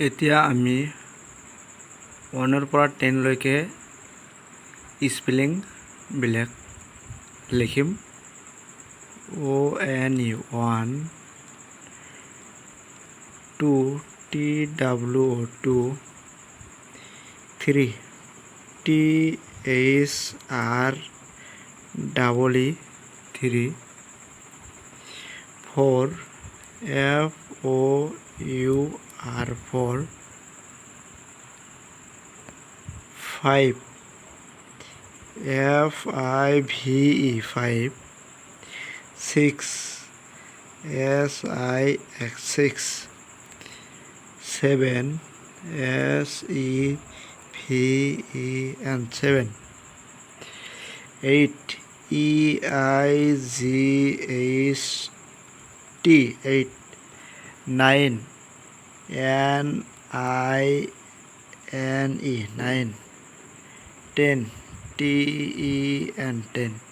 এতিয়া আমি 1ৰ পৰা 10 লৈকে স্পেলিংবিলাক লিখিম। ONU 1, 2, TWO 2, 3, THREE 3, 4, FOUR 4, 5, FIVE 5, 6, SIX 6, 7, SEVEN 7, 8, EIGHT 8, 9, NINE 9, 10, TEN 10,